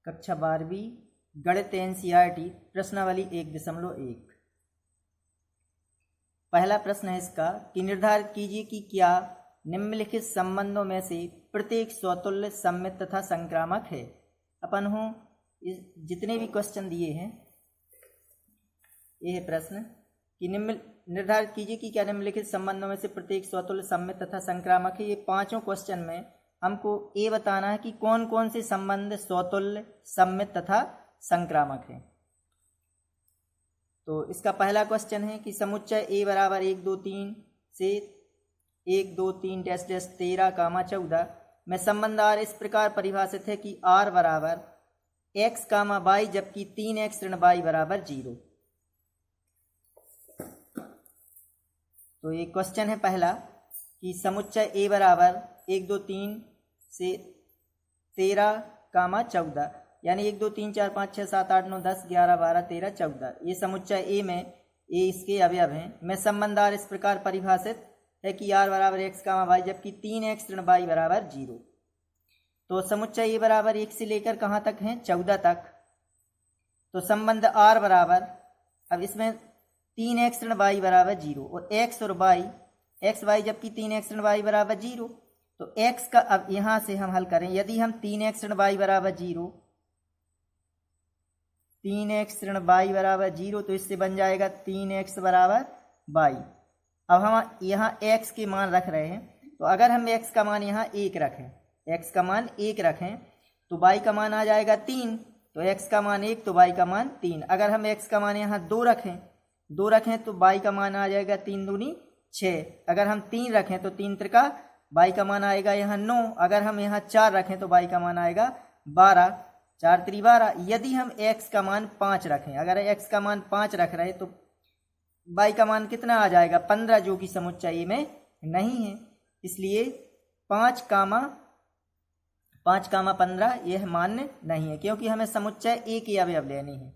कक्षा 12वीं गणित एनसीईआरटी प्रश्नावली 1.1। पहला प्रश्न है इसका कि निर्धारित कीजिए कि क्या निम्नलिखित संबंधों में से प्रत्येक स्वतुल्य, सममित तथा संक्रामक है। अपन हो जितने भी क्वेश्चन दिए हैं, यह है प्रश्न कि निर्धारित कीजिए कि क्या निम्नलिखित संबंधों में से प्रत्येक स्वतुल्य, सममित तथा संक्रामक है। ये पांचों क्वेश्चन में हमको ये बताना है कि कौन कौन से संबंध स्वतुल्य, सममित तथा संक्रामक है। तो इसका पहला क्वेश्चन है कि समुच्चय A बराबर 1 2 3 से 1 2 3 डैश डैश 13, 14 में संबंध R इस प्रकार परिभाषित है कि R बराबर x, y जबकि 3x ऋण y बराबर 0। तो ये क्वेश्चन है पहला कि समुच्चय A बराबर 1 2 3 से 13, 14 यानी 1 2 3 4 5 6 7 8 9 10 11 12 13 14 ये समुच्चय A में ये इसके अवयव हैं। में संबंध R इस प्रकार परिभाषित है कि R बराबर x, y जबकि 3x ऋण y बराबर 0। तो समुच्चय A बराबर 1 से लेकर कहाँ तक हैं? 14 तक। तो संबंध R बराबर, अब इसमें 3x ऋण y बराबर 0 और x और y, x y जबकि 3x ऋण y बराबर 0। तो x का अब यहाँ से हम हल करें। यदि हम 3x ऋण y बराबर 0, 3x ऋण y बराबर 0 तो इससे बन जाएगा 3x बराबर y। अब हम यहाँ x के मान रख रहे हैं, तो अगर हम x का मान यहाँ 1 रखें, x का मान 1 रखें तो y का मान आ जाएगा 3। तो x का मान 1 तो y का मान 3। अगर हम x का मान यहाँ 2 रखें तो y का मान आ जाएगा 3 दूनी 6। अगर हम 3 रखें तो 3 त्रिका y का मान आएगा यहाँ 9। अगर हम यहाँ 4 रखें तो y का मान आएगा 12, 4 त्रि 12। यदि हम x का मान 5 रखें, अगर x का मान 5 रख रहे तो y का मान कितना आ जाएगा? 15, जो कि समुच्चय में नहीं है। इसलिए 5, 15 यह मान्य नहीं है, क्योंकि हमें समुच्चय A के अवयव लेने हैं।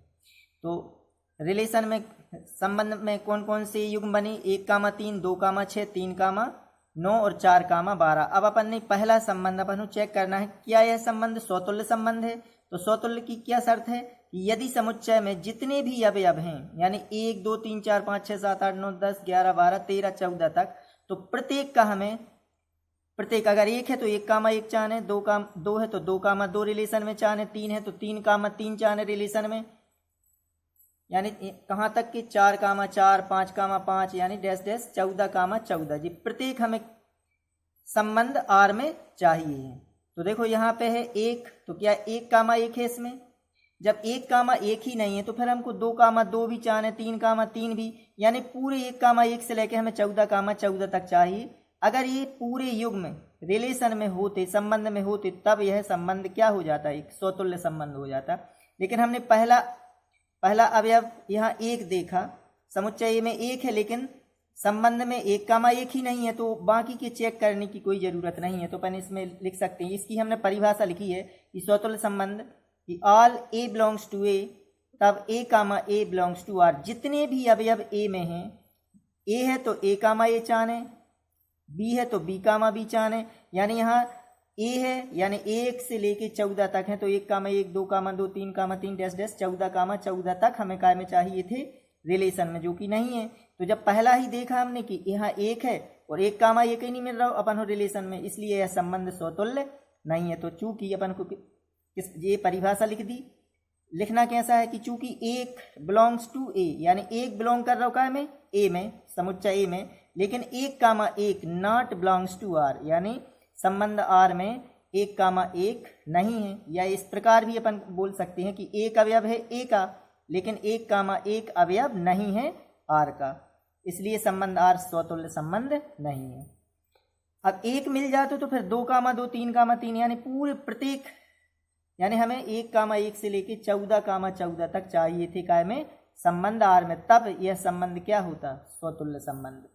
तो रिलेशन में, संबंध में कौन कौन से युग्म बनी? 1, 3, 2, 6, 3, 9 और 4, 12। अब अपन ने पहला संबंध अपन चेक करना है, क्या यह संबंध स्वतुल्य संबंध है। तो स्वतुल्य की क्या शर्त है कि यदि समुच्चय में जितने भी अवयव हैं, यानी 1 2 3 4 5 6 7 8 9 10 11 12 13 14 तक, तो प्रत्येक का हमें, प्रत्येक अगर 1 है तो 1, 1 चाहने, 2 है तो 2, 2 रिलेशन में चाहने, 3 है तो 3, 3 चाहने रिलेशन में, यानी कहाँ तक कि 4, 4 5, 5 यानी डैश डैश 14, 14 जी प्रत्येक हमें संबंध R में चाहिए। तो देखो यहाँ पे है 1, तो क्या 1, 1 है इसमें? जब 1, 1 ही नहीं है तो फिर हमको 2, 2 भी चाहने, 3, 3 भी, यानी पूरे 1, 1 से लेके हमें 14, 14 तक चाहिए। अगर ये पूरे युग्म रिलेशन में होते, संबंध में होते, तब यह संबंध क्या हो जाता है? एक स्वतुल्य संबंध हो जाता। लेकिन हमने पहला अवयव यहाँ 1 देखा, समुच्चय में 1 है लेकिन संबंध में 1, 1 ही नहीं है, तो बाकी के चेक करने की कोई ज़रूरत नहीं है। तो अपन इसमें लिख सकते हैं, इसकी हमने परिभाषा लिखी है कि स्वतुल्य संबंध कि all A belongs to A, तब A, A belongs to R। जितने भी अवयव A में हैं, A है तो A, A चाहने, B है तो B, B चाहने, यानी यहाँ A है यानी 1 से लेके 14 तक है, तो 1, 1 2, 2 3, 3 डैश डैश 14, 14 तक हमें काय में चाहिए थे? रिलेशन में, जो कि नहीं है। तो जब पहला ही देखा हमने कि यहाँ 1 है और 1, 1 ही नहीं मिल रहा अपन हो रिलेशन में, इसलिए यह संबंध स्वतुल्य नहीं है। तो चूंकि अपन को ये परिभाषा लिख दी। लिखना कैसा है कि चूंकि 1 बिलोंग्स टू A, यानी 1 बिलोंग कर रहा है में A में, समुच्चय A में, लेकिन 1, 1 नॉट बिलोंग्स टू R, यानी संबंध R में 1, 1 नहीं है। या इस प्रकार भी अपन बोल सकते हैं कि एक अवयव है A का, लेकिन 1, 1 अवयव नहीं है R का, इसलिए संबंध R स्वतुल्य संबंध नहीं है। अब 1 मिल जाते तो फिर 2, 2 3, 3 यानी पूरे प्रत्येक, यानी हमें 1, 1 से लेके 14, 14 तक चाहिए थे काय में? संबंध R में, तब यह संबंध क्या होता? स्वतुल्य संबंध।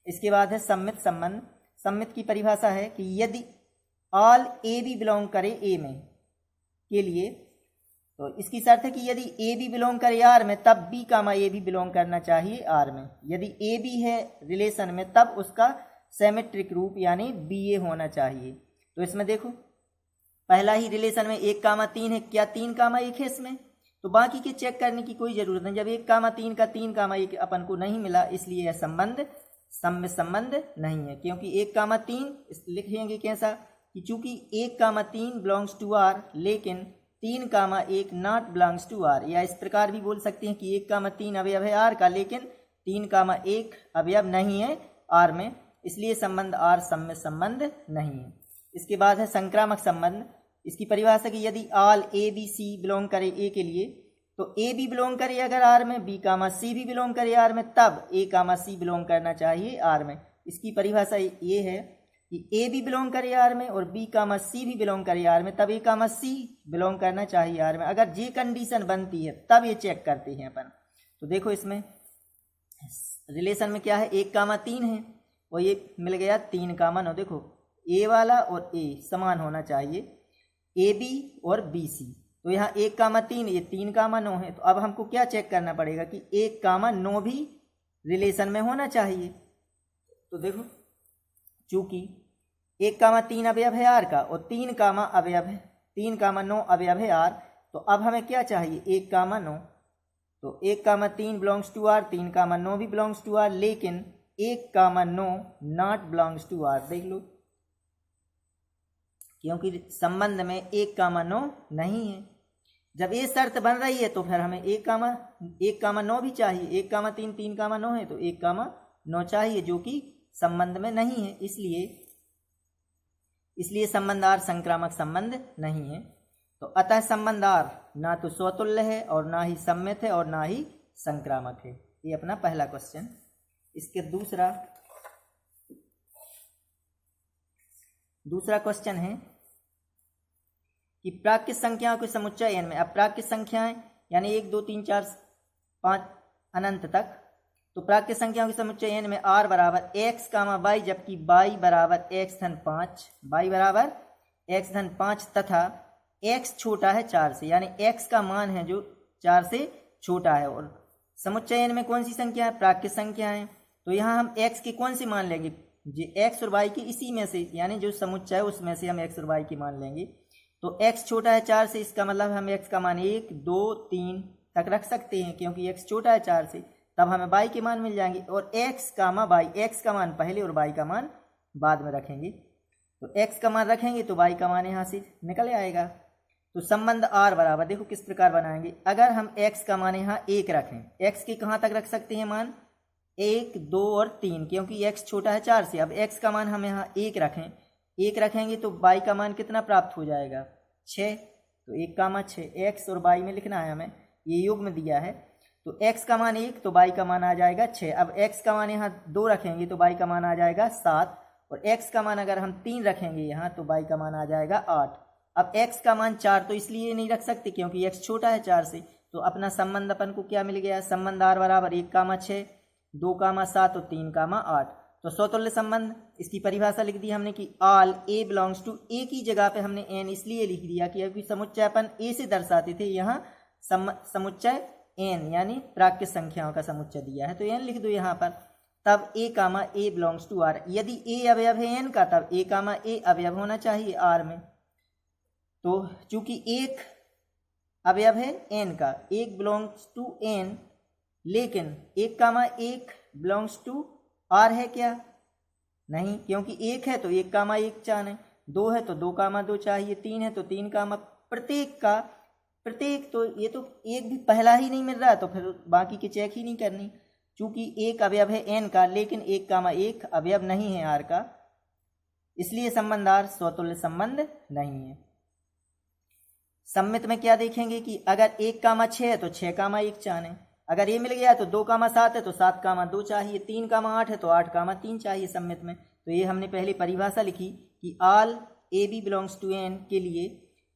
इसके बाद है सम्मित संबंध। सम्मित की परिभाषा है कि यदि ऑल A भी बिलोंग करे A में के लिए, तो इसकी शर्त है कि यदि A भी बिलोंग करे R में, तब B, A भी बिलोंग करना चाहिए R में। यदि A भी है रिलेशन में, तब उसका सिमेट्रिक रूप यानी BA होना चाहिए। तो इसमें देखो पहला ही रिलेशन में 1,3 है, क्या 3,1 है इसमें? तो बाकी के चेक करने की कोई जरूरत नहीं। जब 1,3 का 3,1 अपन को नहीं मिला, इसलिए यह संबंध सम्य संबंध नहीं है। क्योंकि 1,3 लिखेंगे कैसा कि चूंकि 1,3 बिलोंग्स टू आर लेकिन 3,1 नॉट बिलोंग्स टू आर, या इस प्रकार भी बोल सकते हैं कि 1,3 अवयव है आर का लेकिन 3,1 अवयव नहीं है आर में, इसलिए संबंध आर सम्य संबंध नहीं है। इसके बाद है संक्रामक संबंध। इसकी परिभाषा की यदि all A B C belong करे ए के लिए, तो ए भी बिलोंग करे अगर आर में, बी कामा सी भी बिलोंग करे आर में, तब ए कामा सी बिलोंग करना चाहिए आर में। इसकी परिभाषा ये है कि ए भी बिलोंग करे आर में और बी कामा सी भी बिलोंग करे आर में, तब ए कामा सी बिलोंग करना चाहिए आर में। अगर ये कंडीशन बनती है तब ये चेक करते हैं अपन। तो देखो इसमें रिलेशन में क्या है, 1,3 है और ये मिल गया 3,9। देखो ए वाला और ए समान होना चाहिए, ए बी और बी सी। तो यहाँ 1,3 ये 3,9 है। तो अब हमको क्या चेक करना पड़ेगा कि 1,9 भी रिलेशन में होना चाहिए। तो देखो चूंकि 1,3 अवयव है आर का और 3,9 अवयव है आर, तो अब हमें क्या चाहिए 1,9। तो 1,3 बिलोंग्स टू आर, 3,9 भी बिलोंग्स टू आर, लेकिन 1,9 नॉट बिलोंग्स टू आर। देख लो क्योंकि संबंध में 1,9 नहीं है। जब ये शर्त बन रही है तो फिर हमें 1,9 भी चाहिए। 1,3 3,9 है तो 1,9 चाहिए जो कि संबंध में नहीं है, इसलिए संबंध आर संक्रामक संबंध नहीं है। तो अतः संबंध आर ना तो स्वतुल्य है और ना ही सम्मित है और ना ही संक्रामक है। ये अपना पहला क्वेश्चन। इसके दूसरा क्वेश्चन है कि प्राकृत संख्याओं के समुच्चय n में, अब प्राकृत संख्याएं यानी 1 2 3 4 5 अनंत तक, तो प्राकृत संख्याओं के समुच्चय n में r बराबर x कामा y, जबकि y बराबर x धन 5, y बराबर x धन 5 तथा x छोटा है 4 से, यानी x का मान है जो 4 से छोटा है। और समुच्चय n में कौन सी संख्या है, प्राकृत संख्या है। तो यहाँ हम x के कौन से मान लेंगे, जी x और y के इसी में से, यानी जो समुच्चय है उसमें से हम x और y के मान लेंगे। तो x छोटा है 4 से, इसका मतलब हम x का मान 1 2 3 तक रख सकते हैं, क्योंकि x छोटा है 4 से, तब हमें y के मान मिल जाएंगे। और x कामा y, x का मान पहले और y का मान बाद में रखेंगे। तो x का मान रखेंगे तो y का मान यहाँ से निकल आएगा। तो संबंध r बराबर देखो किस प्रकार बनाएंगे। अगर हम x का मान यहाँ 1 रखें, x के कहाँ तक रख सकते हैं मान, 1 2 और 3, क्योंकि x छोटा है 4 से। अब x का मान हम यहाँ 1 रखें, 1 रखेंगे तो y का मान कितना प्राप्त हो जाएगा, 6। तो 1,6 x और y में लिखना है हमें, ये योग में दिया है। तो x का मान 1 तो y का मान आ जाएगा 6। अब x का मान यहाँ 2 रखेंगे तो y का मान आ जाएगा 7, और x का मान अगर हम 3 रखेंगे यहाँ तो y का मान आ जाएगा 8। अब x का मान 4 तो इसलिए नहीं रख सकते क्योंकि x छोटा है 4 से। तो अपना संबंध अपन को क्या मिल गया, संबंध r बराबर 1,6 2,7 और 3,8। तो स्वतुल्य संबंध, इसकी परिभाषा लिख दी हमने कि ऑल ए बिलोंग्स टू, ए की जगह पे हमने एन इसलिए लिख दिया क्योंकि समुच्चय अपन ए से दर्शाते थे, यहाँ समुच्चय एन यानी प्राकृत संख्याओं का समुच्चय दिया है तो एन लिख दो यहाँ पर। तब ए कामा ए बिलोंग्स टू आर, यदि ए अवयव है एन का तब ए कामा ए अवयव होना चाहिए आर में। तो चूंकि एक अवयव है एन का, एक बिलोंग्स टू एन, लेकिन 1,1 बिलोंग्स टू आर है क्या, नहीं, क्योंकि 1 है तो 1,1 चाहिए, 2 है तो 2,2 चाहिए, 3 है तो 3, प्रत्येक तो ये तो एक भी पहला ही नहीं मिल रहा है तो फिर बाकी की चेक ही नहीं करनी। चूंकि एक अवयव है एन का लेकिन 1,1 अवयव नहीं है आर का, इसलिए संबंध आर स्वतुल्य संबंध नहीं है। सम्मित में क्या देखेंगे कि अगर 1,6 है तो 6,1 चाहिए, अगर ये मिल गया तो 2,7 है तो 7,2 चाहिए, 3,8 है तो 8,3 चाहिए सम्मित में। तो ये हमने पहले परिभाषा लिखी कि all A B belongs to N के लिए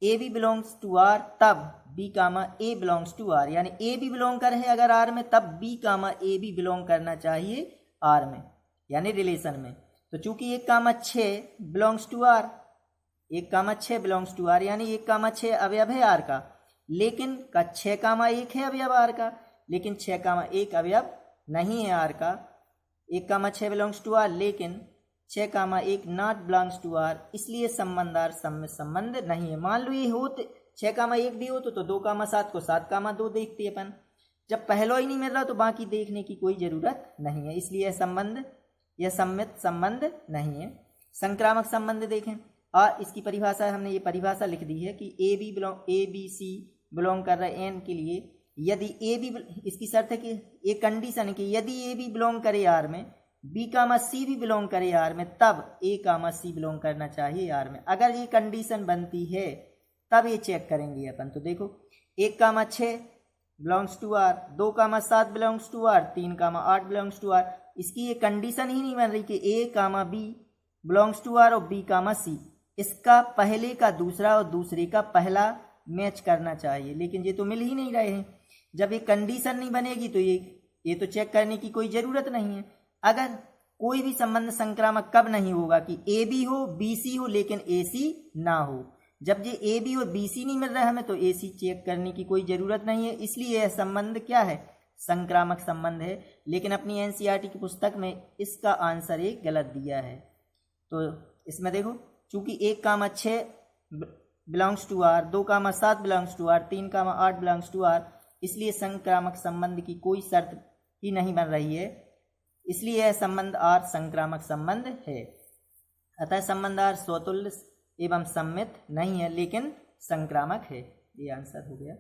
A B belongs to R तब B comma A belongs to R, यानी ए बी बिलोंग कर है अगर आर में तब B comma A B belong करना चाहिए आर में, यानी रिलेशन में। तो चूंकि 1,6 belongs to R, 1,6 belongs to R यानी 1,6 अवयव है आर का, लेकिन 6,1 है अवयव आर का, लेकिन 6,1 अवयव नहीं है आर का। 1,6 बिलोंग्स टू आर लेकिन 6 कामा 1 नॉट बिलोंग्स टू आर, इसलिए संबंध आर सम्मित संबंध नहीं है। मान लो ये हो 6 कामा 1 भी हो तो 2 कामा 7 को 7 कामा 2 देखते अपन। जब पहला ही नहीं मिल रहा तो बाकी देखने की कोई जरूरत नहीं है, इसलिए यह संबंध यह सम्मित संबंध नहीं है। संक्रामक संबंध देखें, और इसकी परिभाषा हमने ये परिभाषा लिख दी है कि ए बी सी बिलोंग कर रहे एन के लिए, यदि ए बी, इसकी शर्त है कि एक कंडीशन है कि यदि ए बी बिलोंग करे आर में, बी कामा सी भी बिलोंग करे आर में, तब ए कामा सी बिलोंग करना चाहिए आर में। अगर ये कंडीशन बनती है तब ये चेक करेंगे अपन। तो देखो 1 comma 6 belongs to R, 2 comma 7 belongs to R, 3 comma 8 belongs to R. इसकी ये कंडीशन ही नहीं बन रही कि A comma B belongs to R और बी कामा सी, इसका पहले का दूसरा और दूसरे का पहला मैच करना चाहिए, लेकिन ये तो मिल ही नहीं रहे हैं। जब ये कंडीशन नहीं बनेगी तो ये तो चेक करने की कोई ज़रूरत नहीं है। अगर कोई भी संबंध संक्रामक कब नहीं होगा कि ए बी हो बी सी हो लेकिन ए सी ना हो। जब ये ए बी और बी सी नहीं मिल रहा है हमें तो ए सी चेक करने की कोई ज़रूरत नहीं है, इसलिए यह संबंध क्या है, संक्रामक संबंध है। लेकिन अपनी एनसीईआरटी की पुस्तक में इसका आंसर एक गलत दिया है। तो इसमें देखो, चूंकि 1 comma 6 belongs to R, 2 comma 7 belongs to R, 3 comma 8 belongs to R, इसलिए संक्रामक संबंध की कोई शर्त ही नहीं बन रही है, इसलिए यह संबंध आर संक्रामक संबंध है। अतः संबंध आर स्वतुल्य एवं सम्मित नहीं है लेकिन संक्रामक है। ये आंसर हो गया।